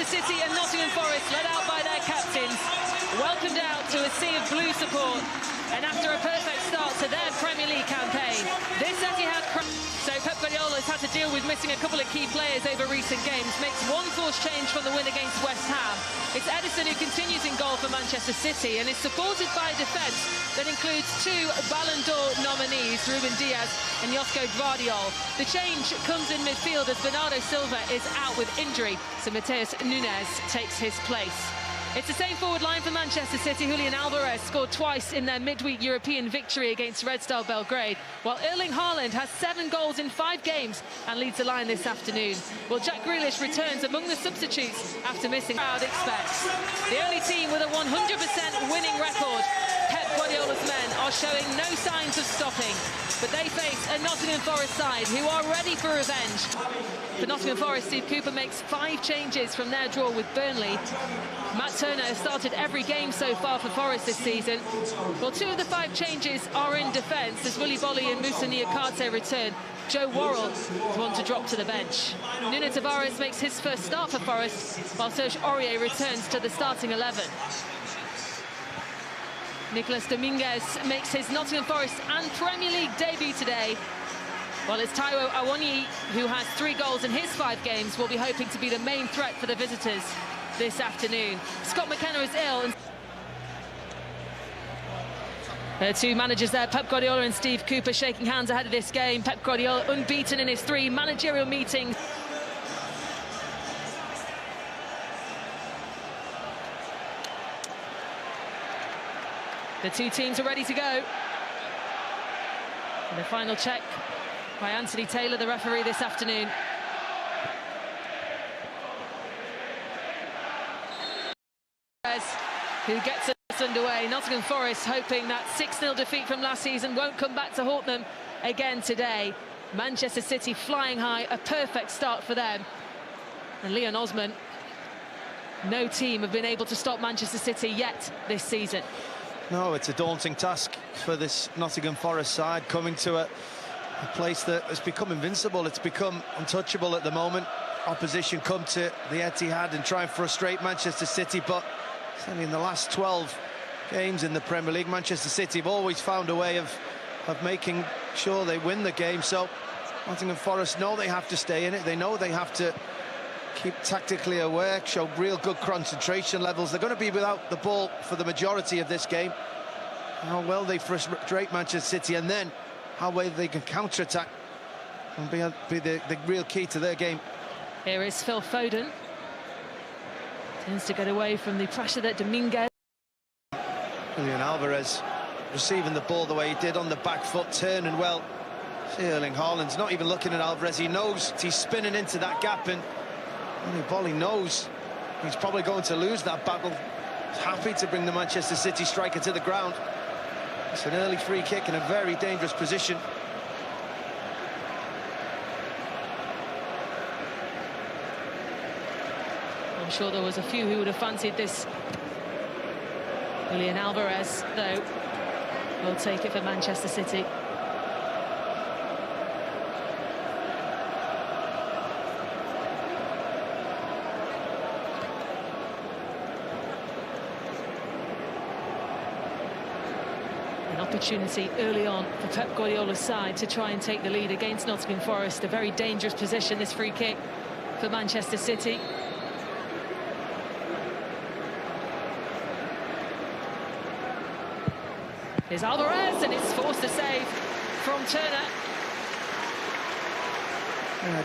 Manchester City and Nottingham Forest, led out by their captains, welcomed out to a sea of blue support. And after a perfect start to their Premier League campaign, this Etihad... So Pep Guardiola has had to deal with missing a couple of key players over recent games, makes one forced change from the win against West Ham. It's Edison who continues in goal for Manchester City and is supported by a defence that includes two Ballon d'Or nominees, Ruben Diaz and Josko Gvardiol. The change comes in midfield as Bernardo Silva is out with injury, so Matheus Nunes takes his place. It's the same forward line for Manchester City. Julian Alvarez scored twice in their midweek European victory against Red Star Belgrade, while Erling Harland has 7 goals in 5 games and leads the line this afternoon. Well, Jack Grealish returns among the substitutes after missing. Crowd expects. The only team with a 100% winning record, Pep Guardiola's men are showing no signs of stopping, but they face a Nottingham Forest side who are ready for revenge. For Nottingham Forest, Steve Cooper makes 5 changes from their draw with Burnley. Matt Turner has started every game so far for Forest this season. Well, 2 of the 5 changes are in defence as Willy Bolly and Moussa Niakate return. Joe Worrell is one to drop to the bench. Nuno Tavares makes his first start for Forest, while Serge Aurier returns to the starting 11. Nicolas Dominguez makes his Nottingham Forest and Premier League debut today. Well, it's Taiwo Awoniyi, who has 3 goals in his 5 games, will be hoping to be the main threat for the visitors this afternoon. Scott McKenna is ill. And 2 managers there, Pep Guardiola and Steve Cooper, shaking hands ahead of this game. Pep Guardiola unbeaten in his 3 managerial meetings. The 2 teams are ready to go. And the final check by Anthony Taylor, the referee this afternoon. Who gets us underway. Nottingham Forest hoping that 6-0 defeat from last season won't come back to haunt them again today. Manchester City flying high, a perfect start for them. And Leon Osman, no team have been able to stop Manchester City yet this season. No, it's a daunting task for this Nottingham Forest side, coming to a place that has become invincible. It's become untouchable at the moment. Opposition come to the Etihad and try and frustrate Manchester City, but certainly in the last 12 games in the Premier League, Manchester City have always found a way of making sure they win the game. So Nottingham Forest know they have to stay in it. They know they have to keep tactically aware, show real good concentration levels. They're going to be without the ball for the majority of this game. How well they frustrate Manchester City and then how well they can counter-attack and be the real key to their game. Here is Phil Foden. Tends to get away from the pressure that Dominguez. Julian Alvarez receiving the ball the way he did on the back foot, turning well. Erling Harland's not even looking at Alvarez. He knows he's spinning into that gap, and Bolly knows he's probably going to lose that battle. He's happy to bring the Manchester City striker to the ground. It's an early free kick in a very dangerous position. I'm sure there was a few who would have fancied this. Julian Alvarez, though, will take it for Manchester City. An opportunity early on for Pep Guardiola's side to try and take the lead against Nottingham Forest. A very dangerous position, this free kick for Manchester City. Here's Alvarez, and it's forced a save from Turner. Yeah,